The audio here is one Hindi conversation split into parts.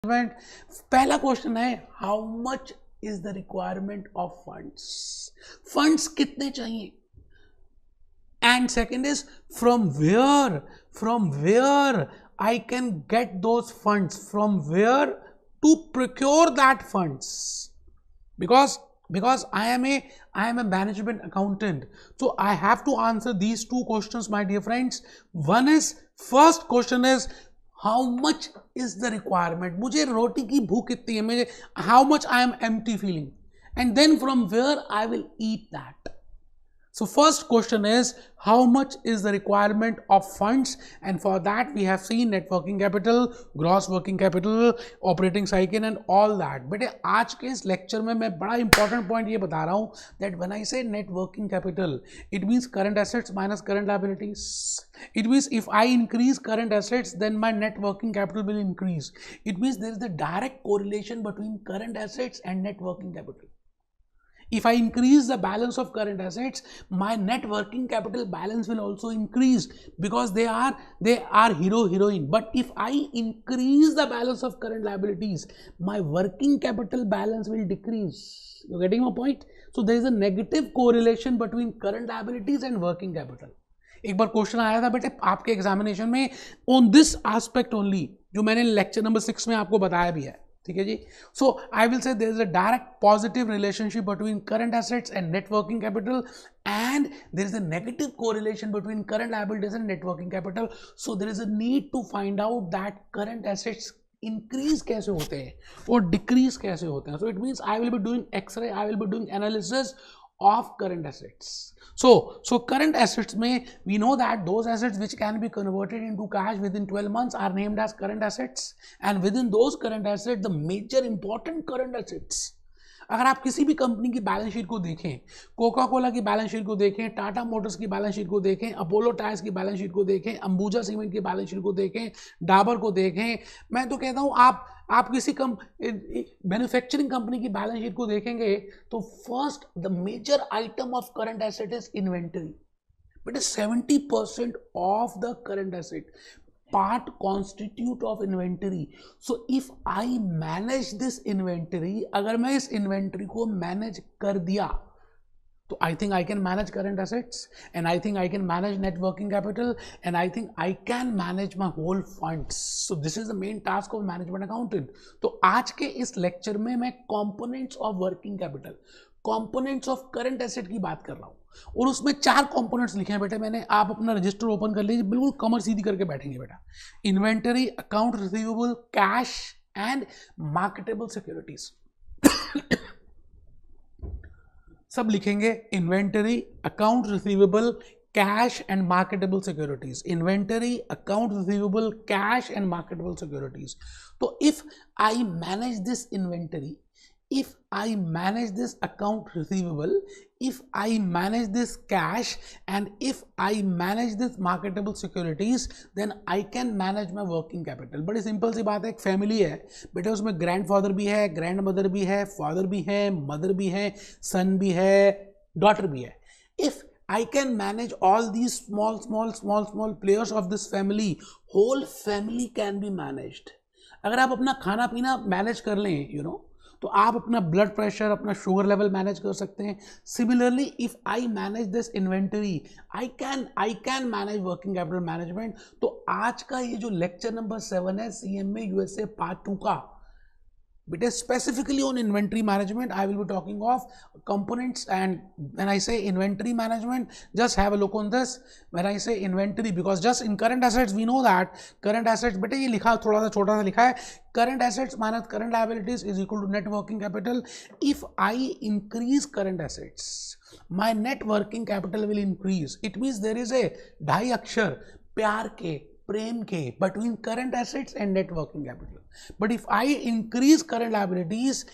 मैनेजमेंट. पहला क्वेश्चन है how much is the requirement of funds. Funds कितने चाहिए. And second is from where I can get those funds, from where to procure that funds, because I am a management accountant, so I have to answer these two questions, my dear friends. First question is how much is the requirement. मुझे रोटी की भूख कितनी है, मुझे how much I am empty feeling, and then from where I will eat that. So first question is how much is the requirement of funds, and for that we have seen net working capital, gross working capital, operating cycle and all that. बेटे आज के इस लेक्चर में मैं बड़ा इंपॉर्टेंट पॉइंट ये बता रहा हूँ that when I say net working capital, it means current assets minus current liabilities. It means if I increase current assets, then my net working capital will increase. It means there is a direct correlation between current assets and net working capital. If I increase the balance of current assets, my net working capital balance will also increase, because they are hero heroine. But if I increase the balance of current liabilities, my working capital balance will decrease. You getting my point? So there is a negative correlation between current liabilities and working capital. एक बार क्वेश्चन आया था बेटे आपके एग्जामिनेशन में ऑन दिस एस्पेक्ट ओनली, जो मैंने लेक्चर नंबर 6 में आपको बताया भी है. ठीक है जी. So I will say there is a direct positive relationship between current assets and net working capital, and there is a negative correlation between current liabilities and net working capital. So there is a need to find out that current assets increase कैसे होते हैं और डिक्रीज कैसे होते हैं. So it means I will be doing x-ray, I will be doing analysis of current assets. So current assets में we know that those assets which can be converted into cash within 12 months are named as current assets, and within those current assets the major important current assets. अगर आप किसी भी कंपनी की बैलेंस शीट को देखें, कोका कोला की बैलेंस शीट को देखें, टाटा मोटर्स की बैलेंस शीट को देखें, अपोलो टायर्स की बैलेंस शीट को देखें, अंबुजा सीमेंट की बैलेंस शीट को देखें, डाबर को देखें, मैं तो कहता हूं आप किसी मैन्युफैक्चरिंग कंपनी की बैलेंस शीट को देखेंगे तो first the major item of current asset is inventory. But 70% of the current asset part constitute of inventory. So if I manage this inventory, अगर मैं इस inventory को manage कर दिया तो I think I can manage current assets, and I think I can manage net working capital, and I think I can manage my whole funds. So this is the main task of management accountant. तो आज के इस lecture में मैं components of working capital, components of current asset की बात कर रहा हूँ, और उसमें 4 कंपोनेंट्स लिखे हैं बेटे मैंने. आप अपना रजिस्टर ओपन कर लीजिए, बिल्कुल कमर सीधी करके बैठेंगे बेटा. Inventory, account receivable, cash and marketable securities. सब लिखेंगे inventory, account receivable, cash and marketable securities. Inventory, account receivable, cash and marketable securities. तो if I manage this inventory, if I manage this account receivable, if I manage this cash, and if I manage this marketable securities, then I can manage my working capital. बड़ी सिंपल सी बात है, एक फैमिली है बेटे, उसमें ग्रैंडफादर भी है, ग्रैंड मदर भी है, फादर भी है, मदर भी है, सन भी है, डॉटर भी है. If I can manage all these small players of this family, whole family can be managed. अगर आप अपना खाना पीना मैनेज कर लें, तो आप अपना ब्लड प्रेशर, अपना शुगर लेवल मैनेज कर सकते हैं. Similarly if I manage this inventory, I can manage working capital management. तो आज का ये जो लेक्चर नंबर 7 है CMA USA पार्ट 2 का, बेटे specifically on inventory management I will be talking of components. And when I say inventory management, just have a look on this. When I say inventory, because just in current assets we know that current assets, बेटे ये लिखा थोड़ा सा छोटा सा लिखा है, current assets minus current liabilities is equal to net working capital. If I increase current assets, my net working capital will increase. It means there is a ढाई अक्षर प्यार के, प्रेम के between current assets and net working capital. But if I increase current liabilities,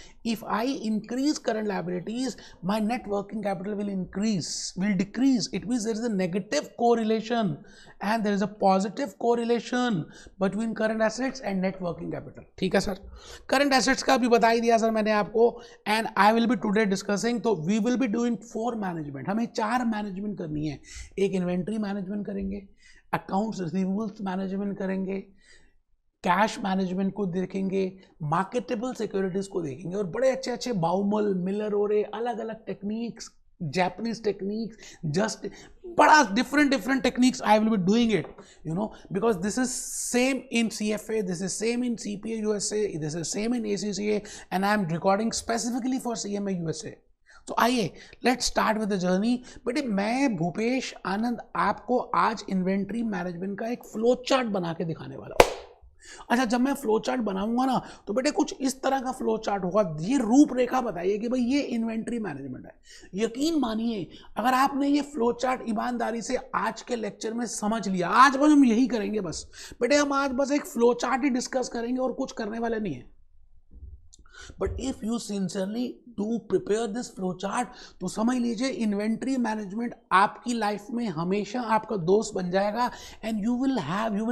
my net working capital will decrease. It means there is a negative correlation and there is a positive correlation between current assets and net working capital. ठीक है सर. current assets का भी बता ही दिया सर मैंने आपको, and I will be today discussing. तो we will be doing 4 management. हमें 4 मैनेजमेंट करनी है. एक इन्वेंट्री मैनेजमेंट करेंगे, अकाउंट्स रिसीवेबल्स मैनेजमेंट करेंगे, कैश मैनेजमेंट को देखेंगे, मार्केटेबल सिक्योरिटीज को देखेंगे, और बड़े अच्छे अच्छे बाउमल, मिलर और अलग अलग टेक्निक्स, Japanese techniques, just बड़ा different techniques I will be doing it, you know, because this is same in CFA, this is same in CPA USA, this is same in ACCA, and I am recording specifically for CMA USA. तो आइए let's start with the journey. बेटे मैं भूपेश आनंद आपको आज इन्वेंट्री मैनेजमेंट का एक फ्लो चार्ट बना के दिखाने वाला हूँ। अच्छा, जब मैं फ्लो चार्ट बनाऊंगा ना तो बेटे कुछ इस तरह का फ्लो चार्ट होगा। ये रूपरेखा बताइए कि भाई ये इन्वेंट्री मैनेजमेंट है। यकीन मानिए अगर आपने ये फ्लो चार्ट ईमानदारी से आज के लेक्चर में समझ लिया, आज बस हम यही करेंगे, बस बेटे हम आज बस एक फ्लो चार्ट ही डिस्कस करेंगे और कुछ करने वाले नहीं है। But if you sincerely do prepare this flow chart तो समझ लीजिए इन्वेंट्री मैनेजमेंट आपकी लाइफ में हमेशा आपका दोस्त बन जाएगा, and you will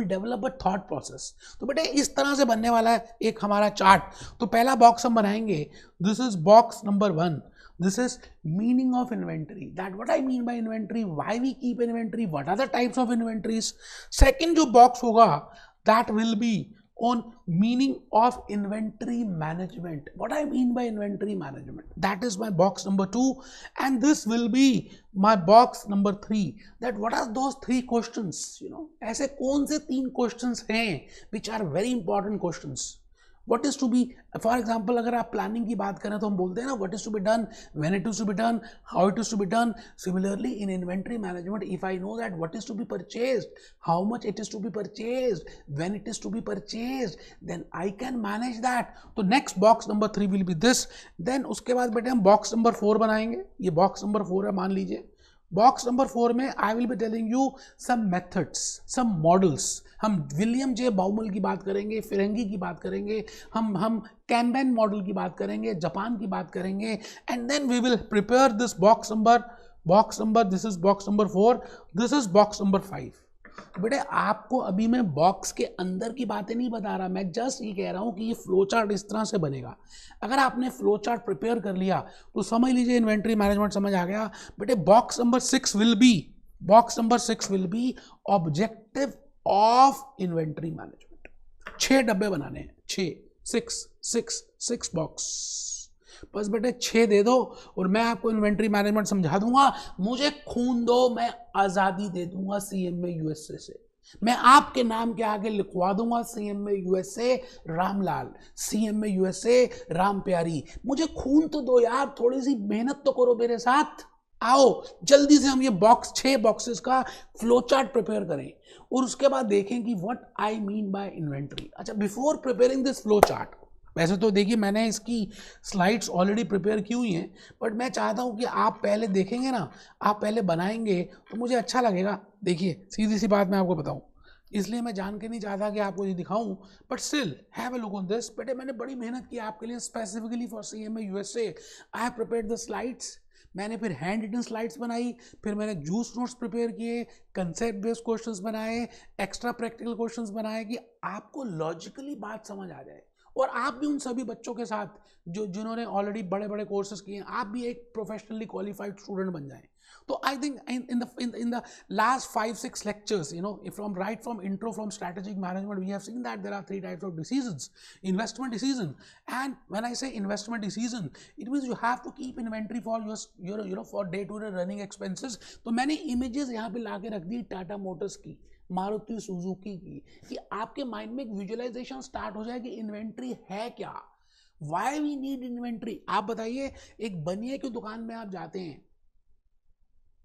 develop a thought process. तो बेटे इस तरह से बनने वाला है एक हमारा चार्ट। तो पहला बॉक्स हम बनाएंगे, this is box number 1, this is meaning of inventory, that what I mean by inventory, why we keep inventory, what are the types of inventories. Second जो box होगा that will be on meaning of inventory management, what I mean by inventory management, that is my box number 2, and this will be my box number 3, that what are those 3 questions, you know, ऐसे कौन से 3 questions हैं which are very important questions. What is to be, for example, अगर आप प्लानिंग की बात करें तो हम बोलते हैं ना what is to be done, when it is to be done, how it is to be done. Similarly in inventory management, if I know that what is to be purchased, how much it is to be purchased, when it is to be purchased, then I can manage that. तो next box number 3 will be this. Then उसके बाद बेटे हम box number 4 बनाएंगे। ये box number 4 है, मान लीजिए बॉक्स नंबर 4 में I will be telling you some methods, some models. हम विलियम जे बाउमल की बात करेंगे, फिरंगी की बात करेंगे, हम कैम्बेन मॉडल की बात करेंगे, जापान की बात करेंगे, and then we will prepare this box number this is box number 4, this is box number 5। बेटे आपको अभी मैं बॉक्स के अंदर की बातें नहीं बता रहा, मैं जस्ट ये कह रहा हूँ कि ये फ्लो चार्ट इस तरह से बनेगा। अगर आपने फ्लो चार्ट प्रिपेयर कर लिया तो समझ लीजिए इन्वेंट्री मैनेजमेंट समझ आ गया। बेटे box number 6 will be objective of inventory management. 6 डब्बे बनाने हैं, 6 बॉक्स, बस बेटे 6 दे दो और मैं आपको इन्वेंट्री मैनेजमेंट समझा दूंगा। मुझे खून दो, मैं आज़ादी दे दूंगा सीएमए यूएसए से। मैं आपके नाम के आगे लिखवा दूंगा CMA USA Ramlal, CMA USA Ram प्यारी। मुझे खून तो दो यार, थोड़ी सी मेहनत तो करो मेरे साथ। आओ जल्दी से हम ये 6 बॉक्सेस का फ्लो चार्ट प्रिपेयर करें और उसके बाद देखें कि what I mean by inventory. अच्छा, before preparing this flow chart, वैसे तो देखिए मैंने इसकी स्लाइड्स ऑलरेडी प्रिपेयर की हुई हैं, बट मैं चाहता हूँ कि आप पहले देखेंगे ना, आप पहले बनाएंगे तो मुझे अच्छा लगेगा। देखिए सीधी सी बात मैं आपको बताऊँ, इसलिए मैं जान के नहीं चाहता कि आपको ये दिखाऊं, but still have a look on this. बेटे मैंने बड़ी मेहनत की आपके लिए, specifically for CMA USA. I have prepared the slides. मैंने फिर हैंड रिटन स्लाइड्स बनाई, फिर मैंने जूस नोट्स प्रिपेयर किए, कंसेप्ट बेस्ड क्वेश्चंस बनाए, एक्स्ट्रा प्रैक्टिकल क्वेश्चंस बनाए कि आपको लॉजिकली बात समझ आ जाए। और आप भी उन सभी बच्चों के साथ जिन्होंने ऑलरेडी बड़े बड़े कोर्सेज किए हैं, आप भी एक प्रोफेशनली क्वालिफाइड स्टूडेंट बन जाएं। तो I think in the last 5-6 lectures, you know, from intro, from strategic management, we have seen that there are 3 types of decisions. Investment decision, and when I say investment decision, it means you have to keep inventory for your for day to day running expenses. तो मैंने images यहाँ पे ला के रख दी टाटा मोटर्स की, मारुति सुजुकी की, कि आपके माइंड में एक विजुअलाइजेशन स्टार्ट हो जाए कि इन्वेंट्री है क्या, वाई वी नीड इन्वेंट्री। आप बताइए, एक बनिए की दुकान में आप जाते हैं,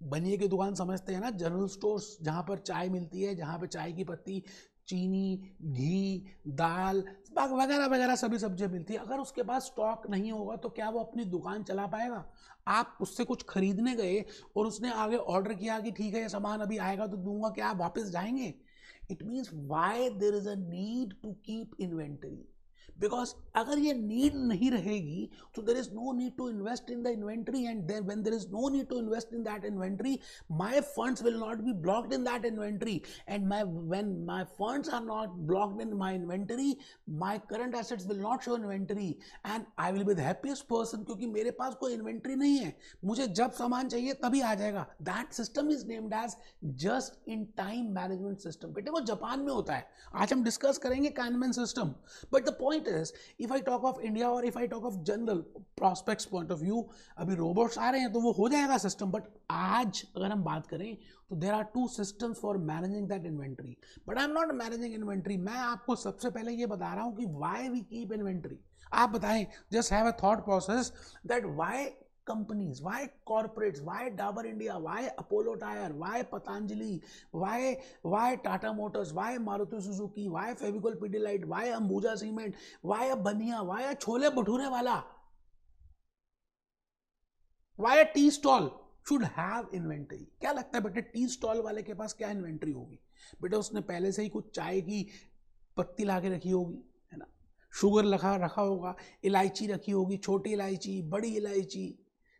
बनिए की दुकान समझते हैं ना, जनरल स्टोर्स जहाँ पर चाय मिलती है, जहाँ पर चाय की पत्ती, चीनी, घी, दाल वगैरह वगैरह सभी सब्जियाँ मिलती है। अगर उसके पास स्टॉक नहीं होगा तो क्या वो अपनी दुकान चला पाएगा? आप उससे कुछ खरीदने गए और उसने आगे ऑर्डर किया कि ठीक है ये सामान अभी आएगा तो दूंगा, क्या आप वापस जाएंगे? It means why there is a need to keep inventory. Because अगर ये नीड नहीं रहेगी तो there is no need to invest in the inventory, and when there is no need to invest in that inventory, my funds will not be blocked in that inventory, and when my funds are not blocked in my inventory, my current assets will not show inventory, and I will be the happiest person, क्योंकि मेरे पास कोई इन्वेंट्री नहीं है, मुझे जब सामान चाहिए तभी आ जाएगा. That system is named as just in time management system. बेटे वो जापान में होता है, आज हम डिस्कस करेंगे kanban system. But the point is if I talk of India or if I talk of general prospects point of view, अभी रोबोट्स आ रहे हैं तो वो हो जाएगा सिस्टम. बट आज अगर हम बात करें तो there are two systems for managing that inventory. But I am not managing inventory. मैं आपको सबसे पहले ये बता रहा हूँ कि वाई वी कीप इन्वेंट्री. आप बताएं, just have a thought process that why companies, why corporates, why Dabur India, why Apollo Tyre, why Patanjali, why Tata Motors, why Maruti Suzuki, why Fevicol Pidilite, why Ambuja Cement, why a Bania, why a Chole Bhature wala, why a tea stall should have inventory. क्या लगता है बेटे टी स्टॉल वाले के पास क्या इन्वेंट्री होगी? बेटे उसने पहले से ही कुछ चाय की पत्ती ला के रखी होगी, है ना, शुगर रखा होगा, इलायची रखी होगी, छोटी इलायची, बड़ी इलायची,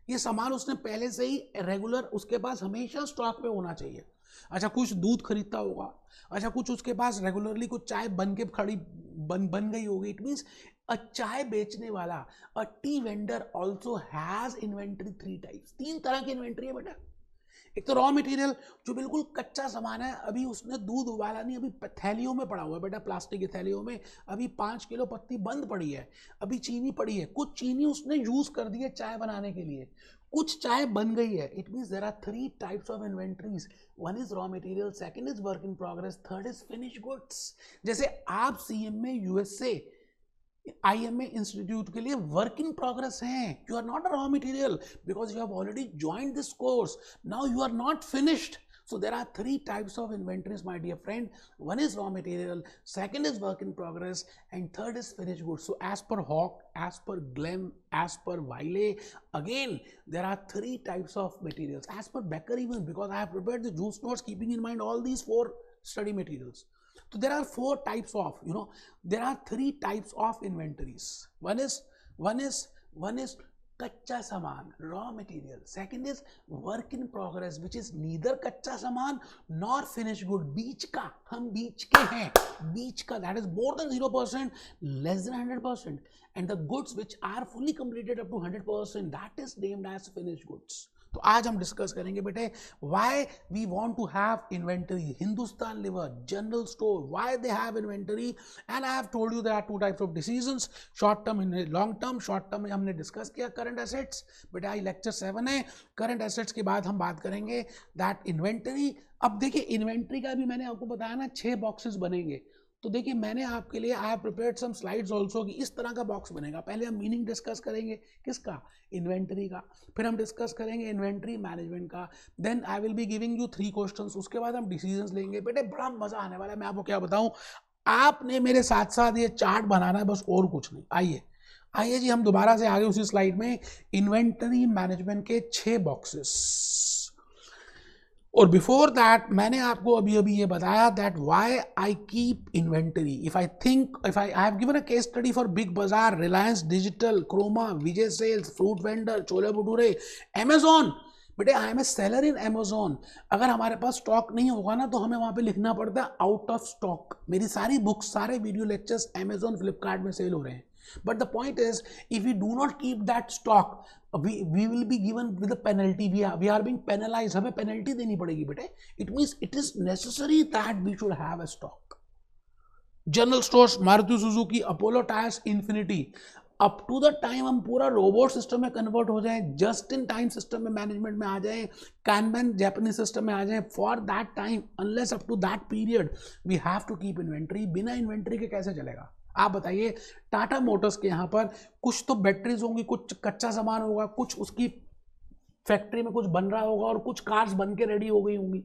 ये सामान उसने पहले से ही रेगुलर उसके पास हमेशा स्टॉक में होना चाहिए. अच्छा, कुछ दूध खरीदता होगा, अच्छा कुछ उसके पास रेगुलरली कुछ चाय बन के खड़ी बन गई होगी. इट मीन्स अ चाय बेचने वाला, a tea vendor also has inventory 3 types. 3 तरह की इन्वेंट्री है बेटा. एक तो रॉ मटेरियल जो बिल्कुल कच्चा सामान है, अभी उसने दूध उबाला नहीं, अभी थैलियों में पड़ा हुआ है बेटा, प्लास्टिक की थैलियों में. अभी 5 किलो पत्ती बंद पड़ी है, अभी चीनी पड़ी है, कुछ चीनी उसने यूज कर दी है चाय बनाने के लिए, कुछ चाय बन गई है. It means there are 3 types of inventories. One is raw material, second is work in progress, third is finish goods. जैसे आप सीएमए यूएसए IMA इंस्टीट्यूट के लिए वर्क इन प्रोग्रेस हैं. You are not a raw material because you have already joined this course. Now you are not finished. So there are 3 types of inventories, my dear friend. One is raw material, second is work in progress, and third is finished goods. So as per Hawk, as per Glem, as per Wiley, again there are 3 types of materials. As per Becker even, because I have prepared the juice notes keeping in mind all these 4 study materials. So there are 4 types of, there are 3 types of inventories. One is कच्चा सामान, raw material. Second is work in progress which is neither कच्चा सामान नॉर फिनिश गुड. बीच का, हम बीच के हैं, बीच का, that is more than 0%, less than 100%, and the goods which are fully completed up to 100%, that is named as finish goods. तो आज हम डिस्कस करेंगे बेटे why we want to have inventory. Hindustan lever, general store, why they have inventory. And I have told you there are 2 types of decisions, short term and long term. Short term में हमने डिस्कस किया करंट एसेट्स. बेटा आई लेक्चर 7 है. करंट एसेट्स के बाद हम बात करेंगे दैट इन्वेंटरी. अब देखिए इन्वेंटरी का भी मैंने आपको बताया ना 6 बॉक्सेस बनेंगे. तो देखिए मैंने आपके लिए I have prepared some slides also कि इस तरह का बॉक्स बनेगा. पहले हम मीनिंग डिस्कस करेंगे किसका, इन्वेंटरी का. फिर हम डिस्कस करेंगे इन्वेंटरी मैनेजमेंट का. Then I will be giving you 3 questions. उसके बाद हम डिसीजंस लेंगे. बेटे बड़ा मजा आने वाला है. मैं आपको क्या बताऊं, आपने मेरे साथ साथ ये चार्ट बनाना है बस, और कुछ नहीं. आइए जी हम दोबारा से आगे उसी स्लाइड में. इन्वेंटरी मैनेजमेंट के 6 बॉक्सेस. और बिफोर दैट मैंने आपको अभी ये बताया that why I keep inventory. If I have given a case study for Big Bazaar, Reliance Digital, Croma, Vijay Sales, fruit vendor, chole bhature, Amazon. बेटे I am a seller in Amazon. अगर हमारे पास स्टॉक नहीं होगा ना तो हमें वहां पे लिखना पड़ता है आउट ऑफ स्टॉक. मेरी सारी बुक्स, सारे वीडियो लेक्चर्स अमेजॉन, फ्लिपकार्ट में सेल हो रहे हैं. But the point is, if we do not keep that stock, we will be given with a penalty. We are being penalized. हमें penalty देनी पड़ेगी बेटे. It means it is necessary that we should have a stock. General stores, Maruti Suzuki, Apollo Tyres, Infinity. Up to the time हम पूरा रोबोट सिस्टम में कन्वर्ट हो जाएं, जस्ट इन टाइम सिस्टम में मैनेजमेंट में आ जाएं, कैनमैन जापानीज सिस्टम में आ जाएं. For that time, unless up to that period, we have to keep inventory. बिना इन्वेंट्री के कैसे चलेगा? आप बताइए. टाटा मोटर्स के यहाँ पर कुछ तो बैटरीज होंगी, कुछ कच्चा सामान होगा, कुछ उसकी फैक्ट्री में कुछ बन रहा होगा और कुछ कार्स बन के रेडी हो गई होंगी.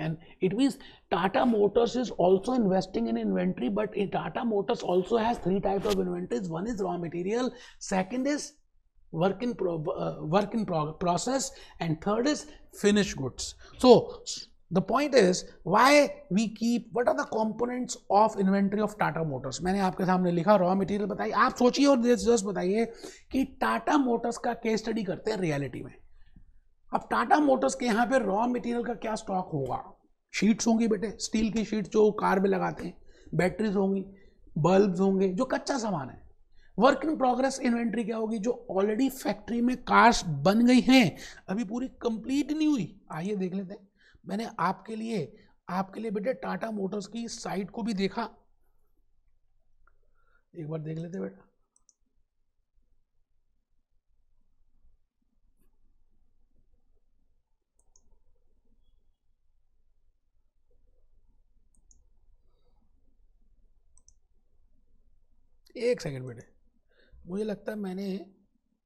And it means Tata Motors is also investing in inventory, but Tata Motors also has 3 types of inventories. One is raw material, second is work in process, and third is finished goods. So the point is why we keep, what are the components of inventory of Tata motors. मैंने आपके सामने लिखा, रॉ मटेरियल बताइए. आप सोचिए और जस्ट बताइए कि टाटा मोटर्स का केस स्टडी करते हैं रियलिटी में. अब टाटा मोटर्स के यहाँ पे रॉ मटेरियल का क्या स्टॉक होगा? शीट्स होंगी बेटे, स्टील की शीट जो कार में लगाते हैं, बैटरीज होंगी, बल्ब्स होंगे, जो कच्चा सामान है. वर्क इन प्रोग्रेस इन्वेंट्री क्या होगी? जो ऑलरेडी फैक्ट्री में कार्स बन गई हैं, अभी पूरी कंप्लीट नहीं हुई. आइए देख लेते हैं. मैंने आपके लिए बेटे टाटा मोटर्स की साइट को भी देखा, एक बार देख लेते बेटा. एक सेकंड बेटे, मुझे लगता है मैंने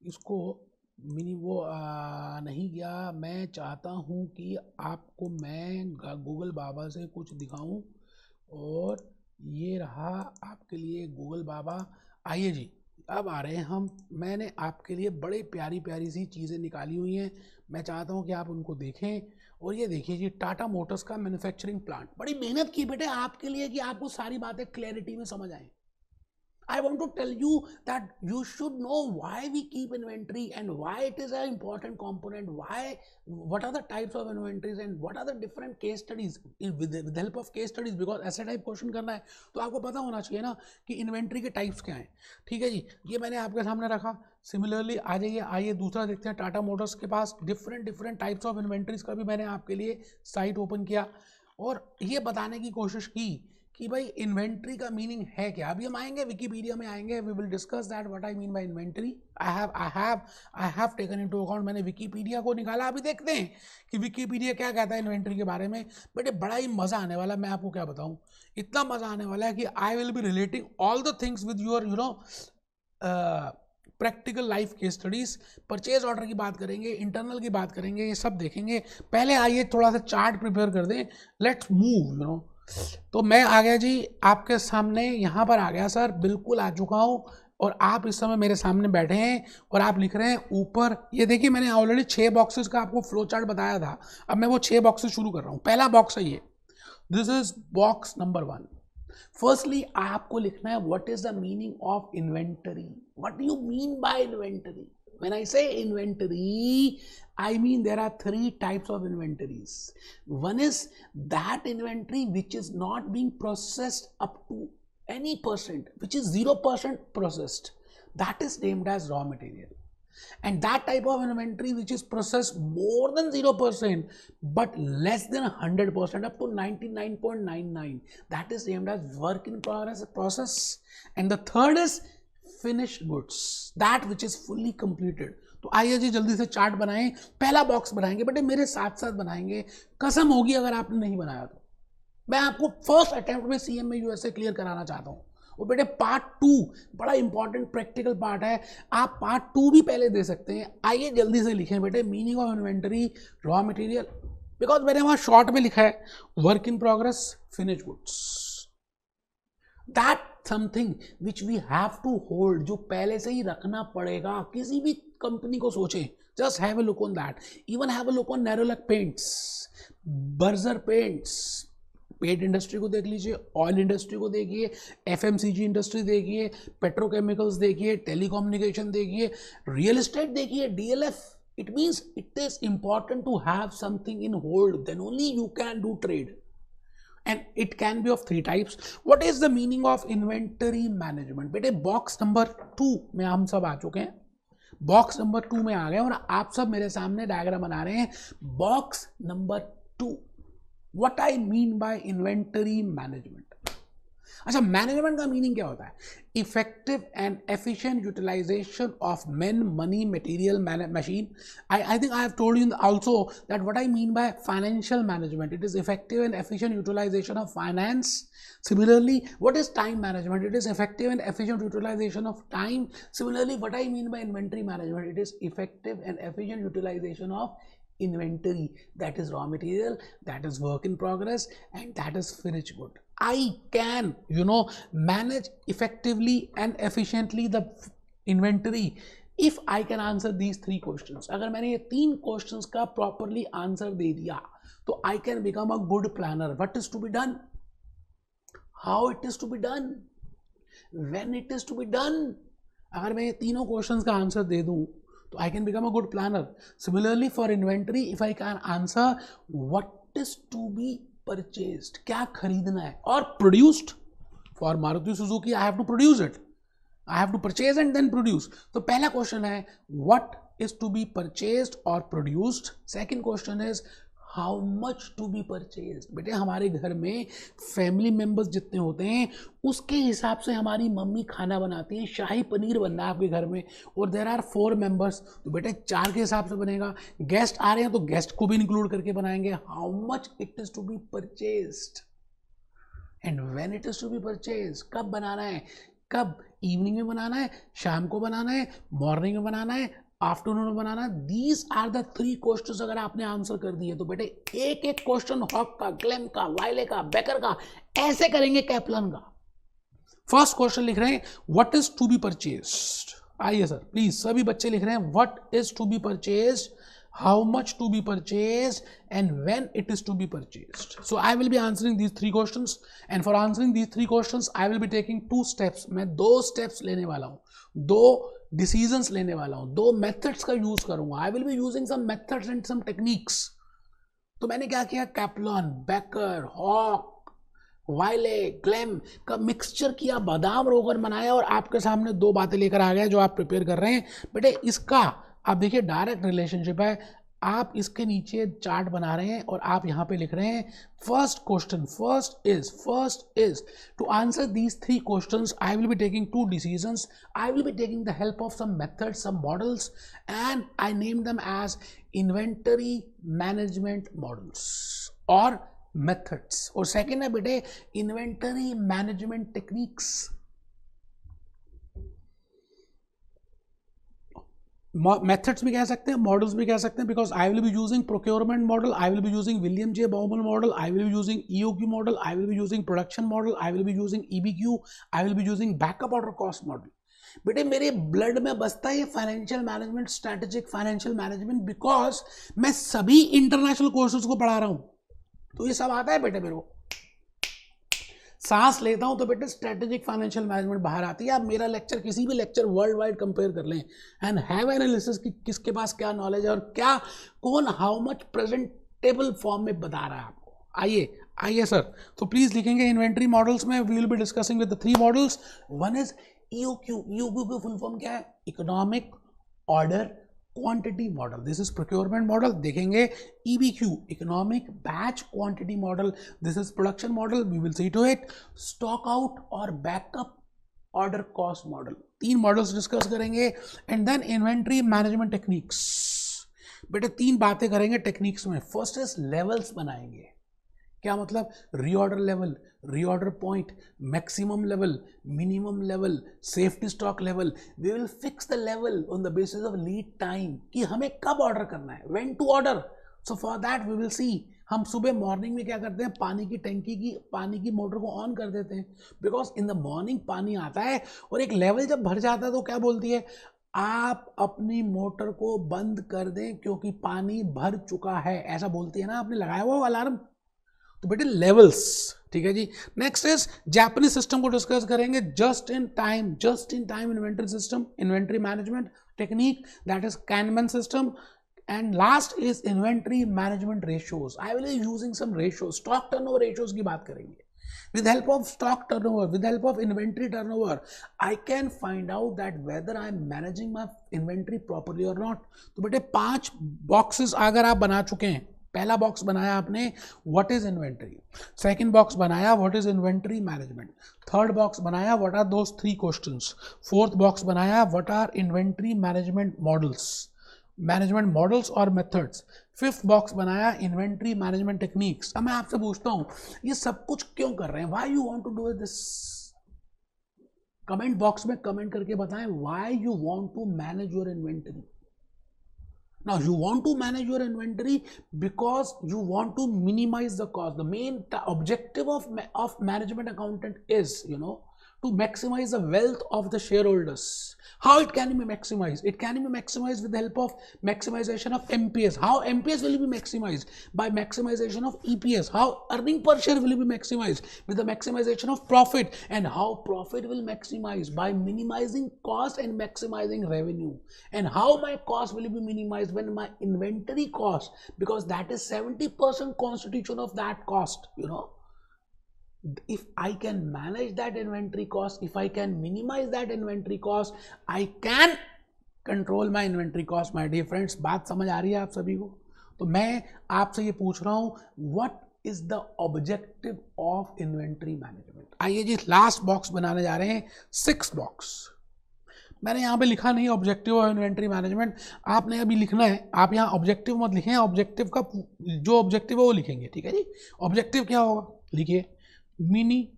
इसको नहीं किया. मैं चाहता हूँ कि आपको मैं गूगल बाबा से कुछ दिखाऊं, और ये रहा आपके लिए गूगल बाबा. आइए जी, अब आ रहे हैं हम. मैंने आपके लिए बड़े प्यारी प्यारी सी चीज़ें निकाली हुई हैं, मैं चाहता हूँ कि आप उनको देखें. और ये देखिए जी, टाटा मोटर्स का मैन्युफैक्चरिंग प्लांट. बड़ी मेहनत की बेटे आपके लिए कि आपको सारी बातें क्लैरिटी में समझ आए. I want to tell you that you should know why we keep inventory and why it is an important component, what are the types of inventories and what are the different case studies with the help of case studies, because ऐसे टाइप क्वेश्चन करना है तो आपको पता होना चाहिए ना कि इन्वेंट्री के टाइप्स क्या हैं. ठीक है जी, ये मैंने आपके सामने रखा. सिमिलरली आ जाइए, आइए दूसरा देखते हैं. टाटा मोटर्स के पास डिफरेंट टाइप्स ऑफ इन्वेंट्रीज का भी मैंने आपके लिए साइट ओपन किया और ये बताने की कोशिश की कि भाई इन्वेंट्री का मीनिंग है क्या. अभी हम आएंगे विकीपीडिया में आएंगे, we will discuss that what I mean by inventory. I have taken into account. मैंने विकीपीडिया को निकाला. अभी देखते हैं कि विकीपीडिया क्या कहता है इन्वेंट्री के बारे में. बेटे बड़ा ही मज़ा आने वाला, मैं आपको क्या बताऊं, इतना मज़ा आने वाला है कि आई will B relating all the things with your practical life के स्टडीज. परचेज ऑर्डर की बात करेंगे, इंटरनल की बात करेंगे, ये सब देखेंगे. पहले आइए थोड़ा सा चार्ट प्रिपेयर कर दें. Let's move. तो मैं आ गया जी आपके सामने, यहाँ पर आ गया सर, बिल्कुल आ चुका हूँ. और आप इस समय मेरे सामने बैठे हैं और आप लिख रहे हैं ऊपर. ये देखिए मैंने ऑलरेडी 6 बॉक्सेस का आपको फ्लो चार्ट बताया था. अब मैं वो 6 बॉक्सेस शुरू कर रहा हूँ. पहला बॉक्स है ये, this is box number 1. Firstly आपको लिखना है what is the meaning of inventory. What do you mean by inventory? When I say inventory, I mean there are 3 types of inventories. One is that inventory which is not being processed up to any percent, which is 0% processed. That is named as raw material. And that type of inventory which is processed more than 0% but less than 100%, up to 99.99, that is named as work in progress process. And the third is finished goods, that which is fully completed. तो आइए जी जल्दी से चार्ट बनाएं. पहला बॉक्स बनाएंगे बेटे, मेरे साथ साथ बनाएंगे. कसम होगी अगर आपने नहीं बनाया तो. मैं आपको फर्स्ट अटेम्प्ट में सीएम में यूएसए क्लियर कराना चाहता हूँ. वो बेटे पार्ट 2 बड़ा इंपॉर्टेंट प्रैक्टिकल पार्ट है, आप पार्ट 2 भी पहले दे सकते हैं. आइए जल्दी से लिखें बेटे, meaning of inventory, raw material. Because मैंने वहाँ शॉर्ट में लिखा है work in progress, finish goods. That something which we have to hold, जो पहले से ही रखना पड़ेगा. किसी भी कंपनी को सोचें, just have a look on that. Even have a look on Nerolac paints, Berger paints. Paint industry को देख लीजिए, ऑयल इंडस्ट्री को देखिए, एफएमसीजी इंडस्ट्री देखिए, पेट्रोकेमिकल्स देखिए, टेलीकम्युनिकेशन देखिए, रियल एस्टेट देखिए, DLF. It means it is important to have something in hold, then only you can do trade. And it can be of 3 types. What is the meaning of inventory management? बेटे बॉक्स नंबर 2 में हम सब आ चुके हैं. बॉक्स नंबर 2 में आ गए और आप सब मेरे सामने डायग्राम बना रहे हैं. Box number 2, what I mean by inventory management. अच्छा, मैनेजमेंट का मीनिंग क्या होता है? Effective and efficient utilisation of man, money, material, machine. I think I have told you also that what I mean by financial management, it is effective and efficient utilization of finance. Similarly, what is time management? It is effective and efficient utilization of time. Similarly, what I mean by inventory management, it is effective and efficient utilization of inventory, that is raw material, that is work in progress, and that is finished good. I can manage effectively and efficiently the inventory if I can answer these 3 questions. अगर मैंने ये 3 questions का properly answer दे दिया तो I can become a good planner. What is to be done, how it is to be done, when it is to be done. अगर मैं ये तीनों क्वेश्चंस का आंसर दे दूं तो I can become a good planner. Similarly for inventory, if I can answer what is to be purchased, क्या खरीदना है, और produced. For Maruti Suzuki I have to produce it, I have to purchase and then produce. तो पहला क्वेश्चन है what is to be purchased और produced. Second question is how much to be purchased. बेटे हमारे घर में फैमिली मेंबर्स जितने होते हैं उसके हिसाब से हमारी मम्मी खाना बनाती है. शाही पनीर बनना है आपके घर में और देयर आर 4 मेंबर्स, तो बेटे 4 के हिसाब से बनेगा. गेस्ट आ रहे हैं तो गेस्ट को भी इंक्लूड करके बनाएंगे. How much it is to be purchased and when it is to be purchase. कब बनाना है, कब, इवनिंग में बनाना है, शाम को बनाना है, मॉर्निंग में बनाना है, आफ्टरनून में बनाना है. These are the 3 questions. अगर आपने आंसर कर दिए तो बेटे एक एक क्वेश्चन हॉक का, ग्लेम का, वाइले का, बेकर का ऐसे करेंगे कैप्लन का. फर्स्ट क्वेश्चन लिख रहे हैं what is to be purchased. आइए सर प्लीज, सभी बच्चे लिख रहे हैं what is to be purchased, how much to be purchased and when it is to be purchased. So I will be answering these 3 questions, and for answering these 3 questions I will be taking 2 steps. मैं 2 steps लेने वाला हूँ, 2 decisions लेने वाला हूँ, 2 methods का यूज करूँगा. I will be using some methods and some techniques. तो मैंने क्या किया, कैप्लन, बेकर, हॉक, वाइले, ग्लेम का मिक्सचर किया, बादाम रोगन बनाया और आपके सामने 2 बातें लेकर आ गया जो आप प्रिपेयर कर रहे हैं. बेटे इसका आप देखिए डायरेक्ट रिलेशनशिप है. आप इसके नीचे चार्ट बना रहे हैं और आप यहाँ पे लिख रहे हैं first question. First is to answer these 3 questions I will be taking 2 decisions. I will be taking the help of some methods, some models, and I name them as inventory management models और मेथड्स. और सेकेंड है बेटे इन्वेंटरी मैनेजमेंट टेक्निक्स. मेथड्स भी कह सकते हैं, मॉडल्स भी कह सकते हैं, because I will be using procurement model, I will be using William J Bauman model, I will be using EOQ model, I will be using production model, I will be using EBQ, I will be using backup order cost model. बेटे मेरे ब्लड में बसता है ये financial management, strategic financial management, because मैं सभी इंटरनेशनल कोर्सेज को पढ़ा रहा हूं. तो ये सब आता है बेटे मेरे को. सांस लेता हूं तो बेटे स्ट्रेटेजिक फाइनेंशियल मैनेजमेंट बाहर आती है. आप मेरा लेक्चर, किसी भी लेक्चर वर्ल्ड वाइड कंपेयर कर लें एंड हैव एनालिसिस कि किसके पास क्या नॉलेज है और क्या, कौन हाउ मच प्रेजेंटेबल फॉर्म में बता रहा है आपको. आइए सर, तो प्लीज लिखेंगे इन्वेंटरी मॉडल्स में we will be discussing with the 3 models. One is EOQ. EOQ की फुल फॉर्म क्या है, economic order quantity model. This is procurement model. देखेंगे EBQ, economic batch quantity model. This is production model, we will see to it. Stock out और backup order cost model. 3 models discuss करेंगे. And then inventory management techniques. बेटे 3 बातें करेंगे टेक्निक्स में. फर्स्ट इज लेवल्स बनाएंगे. क्या मतलब, reorder level, reorder point, maximum level, minimum level, safety stock level. We will fix the level on the basis of lead time कि हमें कब ऑर्डर करना है, when to order. So for that we will see. हम सुबह मॉर्निंग में क्या करते हैं, पानी की टंकी की, पानी की मोटर को ऑन कर देते हैं, बिकॉज इन द मॉर्निंग पानी आता है और एक लेवल जब भर जाता है तो क्या बोलती है, आप अपनी मोटर को बंद कर दें क्योंकि पानी भर चुका है, ऐसा बोलती है ना. आपने लगाया हुआ अलार्म. तो बेटे लेवल्स, ठीक है जी. नेक्स्ट इज जापानीज सिस्टम को डिस्कस करेंगे. Just in time inventory system, inventory management technique, that is kanban system. And last is inventory management ratios. I will be using some ratios, stock turnover ratios की बात करेंगे. With help of stock turnover, with help of inventory turnover, I can find out that whether I am managing my inventory properly or not. तो बेटे 5 बॉक्सेस अगर आप बना चुके हैं. पहला बॉक्स बनाया आपने what is inventory, second box बनाया what is inventory management, third box बनाया what are those 3 questions, fourth box बनाया what are inventory management models और मेथड्स, फिफ्थ बॉक्स बनाया इन्वेंटरी मैनेजमेंट टेक्निक्स. अब मैं आपसे पूछता हूं ये सब कुछ क्यों कर रहे हैं, why you want to do this. Comment box में कमेंट करके बताएं why you want to manage your inventory. Now you want to manage your inventory because you want to minimize the cost. The main objective of management accountant is, to maximize the wealth of the shareholders. How it can be maximized? It can be maximized with the help of maximization of MPS. How MPS will be maximized? By maximization of EPS. How earning per share will be maximized? With the maximization of profit. And how profit will maximize? By minimizing cost and maximizing revenue. And how my cost will be minimized? When my inventory cost, because that is 70% constitution of that cost, you know. If I can manage that inventory cost, if I can minimize that inventory cost, I can control my inventory cost, my dear friends. बात समझ आ रही है आप सभी को? तो मैं आपसे ये पूछ रहा हूँ, what is the objective of inventory management? आइए जी लास्ट बॉक्स बनाने जा रहे हैं, 6 बॉक्स. मैंने यहाँ पे लिखा नहीं ऑब्जेक्टिव ऑफ इन्वेंट्री मैनेजमेंट, आपने अभी लिखना है. आप यहाँ ऑब्जेक्टिव मत लिखें, ऑब्जेक्टिव का जो ऑब्जेक्टिव है वो लिखेंगे, ठीक है जी. ऑब्जेक्टिव क्या होगा? लिखिए, मिनिमाइजेशन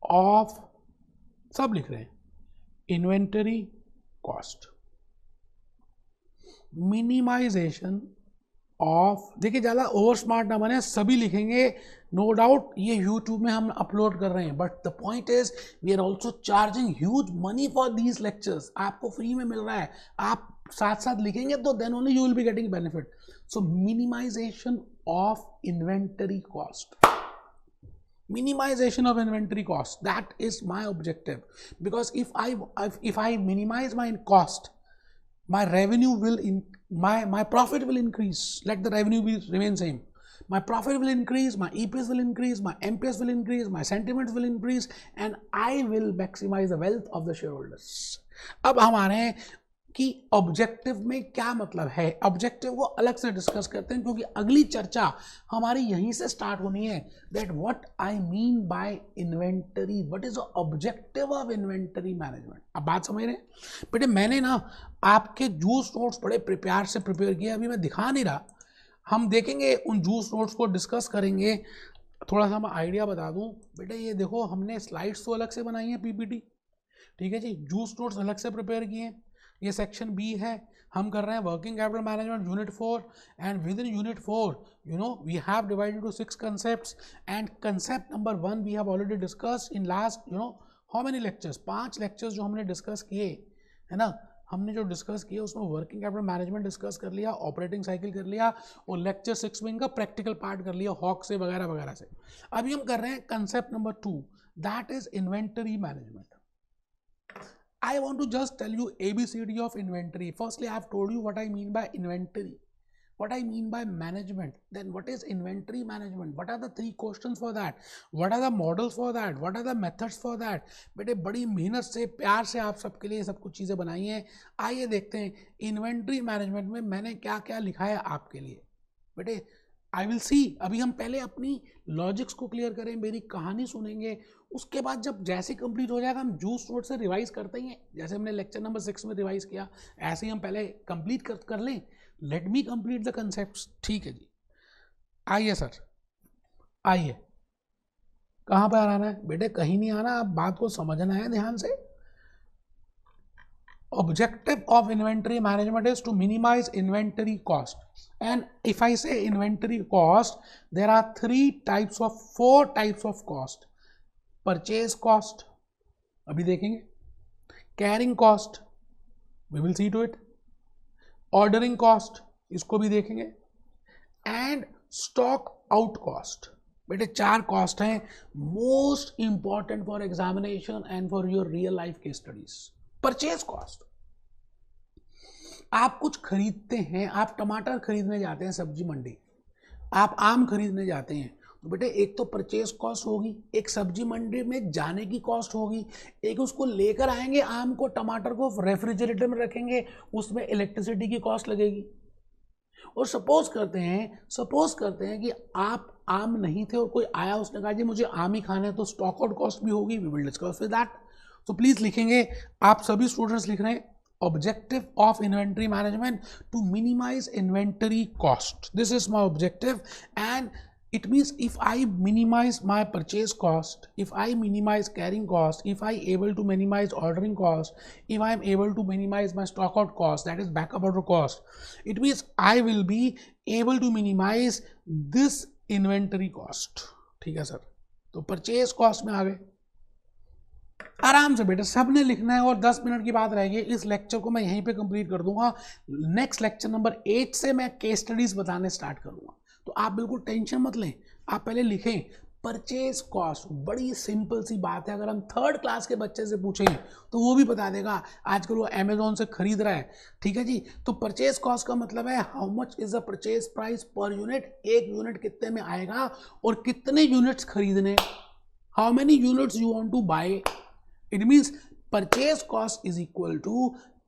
ऑफ, सब लिख रहे हैं, इन्वेंटरी कॉस्ट. मिनिमाइजेशन ऑफ, देखिए ज़्यादा ओवर स्मार्ट ना बने, सभी लिखेंगे. नो डाउट ये यूट्यूब में हम अपलोड कर रहे हैं, but the point is we are also charging huge money for these lectures. आपको फ्री में मिल रहा है, आप साथ साथ लिखेंगे तो then only you will be getting benefit. So minimization of inventory cost, minimization of inventory cost, that is my objective. Because if I minimize my cost, my revenue will my profit will increase. Let the revenue remain same, my profit will increase, my EPS will increase, my MPS will increase, my sentiments will increase, and I will maximize the wealth of the shareholders. अब हमारे कि ऑब्जेक्टिव में क्या मतलब है, ऑब्जेक्टिव को अलग से डिस्कस करते हैं, क्योंकि अगली चर्चा हमारी यहीं से स्टार्ट होनी है. That what I mean bye inventory, what is the objective of inventory management. अब बात समझ रहे हैं बेटे? मैंने ना आपके जूस नोट्स बड़े प्रिपेयर किए, अभी मैं दिखा नहीं रहा. हम देखेंगे उन जूस नोट्स को, डिस्कस करेंगे. थोड़ा सा मैं आइडिया बता दूं बेटे, ये देखो हमने स्लाइड्स तो अलग से बनाई है, PPT, ठीक है जी. जूस नोट्स अलग से प्रिपेयर किए हैं. ये सेक्शन बी है, हम कर रहे हैं working capital management unit 4, and within unit 4 you know we have divided to 6 concepts. And concept number 1 we have already discussed in last, you know how many lectures, 5 lectures जो हमने डिस्कस किए है ना. हमने जो डिस्कस किया उसमें वर्किंग कैपिटल मैनेजमेंट डिस्कस कर लिया, ऑपरेटिंग साइकिल कर लिया, और लेक्चर 6 में इनका प्रैक्टिकल पार्ट कर लिया, हॉक से वगैरह वगैरह से. अभी हम कर रहे हैं concept number 2, that is inventory management. I want to just tell you ABCD of inventory. Firstly, I have told you what I mean by inventory, what I mean by management. Then what is inventory management? What are the 3 questions for that? What are the models for that? What are the methods for that? बेटे बड़ी मेहनत से, प्यार से आप सबके लिए सब कुछ चीज़ें बनाई हैं. आइए देखते हैं इन्वेंटरी मैनेजमेंट में मैंने क्या क्या लिखा है आपके लिए. बेटे आई विल सी, अभी हम पहले अपनी लॉजिक्स को क्लियर करें, मेरी कहानी सुनेंगे. उसके बाद जब जैसे कंप्लीट हो जाएगा हम जूस नोट से रिवाइज करते हैं, जैसे हमने लेक्चर नंबर 6 में रिवाइज किया, ऐसे ही हम पहले कंप्लीट कर लें. Let me complete the concepts. ठीक है जी, आइए सर, आइए. कहाँ पर आना है बेटे? कहीं नहीं आना, आप बात को समझना है ध्यान से. Objective of inventory management is to minimize inventory cost. And if I say inventory cost, there are 4 types of cost. Purchase cost, अभी देखेंगे. Carrying cost, we will see to it. Ordering cost, इसको भी देखेंगे. And stock out cost. बेटे 4 कॉस्ट हैं, most important for examination and for your real life case studies. Purchase cost, आप कुछ खरीदते हैं, आप टमाटर खरीदने जाते हैं सब्जी मंडी, आप आम खरीदने जाते हैं, तो बेटे एक तो परचेज कॉस्ट होगी, एक सब्जी मंडी में जाने की कॉस्ट होगी, एक उसको लेकर आएंगे आम को, टमाटर को रेफ्रिजरेटर में रखेंगे, उसमें इलेक्ट्रिसिटी की कॉस्ट लगेगी. और सपोज करते हैं कि आप आम नहीं थे और कोई आया, उसने कहा जी मुझे आम ही खाना है, तो स्टॉक आउट कॉस्ट भी होगी. We will discuss with that. तो प्लीज लिखेंगे, आप सभी स्टूडेंट्स लिख रहे हैं, objective of inventory management to minimize inventory cost. This is my objective, and it means if I minimize my purchase cost, if I minimize carrying cost, if I able to minimize ordering cost, if I am able to minimize my stock out cost, that is backup order cost, it means I will be able to minimize this inventory cost. ठीक है सर, तो परचेज कॉस्ट में आ गए आराम से बेटा, सबने लिखना है और 10 मिनट की बात रहेगी। इस लेक्चर को मैं यहीं पे कंप्लीट कर दूंगा। नेक्स्ट लेक्चर नंबर 8 से मैं केस स्टडीज बताने स्टार्ट करूंगा, तो आप बिल्कुल टेंशन मत लें, आप पहले लिखें परचेज कॉस्ट। बड़ी सिंपल सी बात है, अगर हम 3rd क्लास के बच्चे से पूछें तो वो भी बता देगा, आजकल वो अमेजोन से खरीद रहा है। ठीक है जी, तो परचेज कॉस्ट का मतलब है how much is the purchase price per unit, एक यूनिट कितने में आएगा और कितने यूनिट्स खरीदने, how many units you want to buy. It means purchase cost is equal to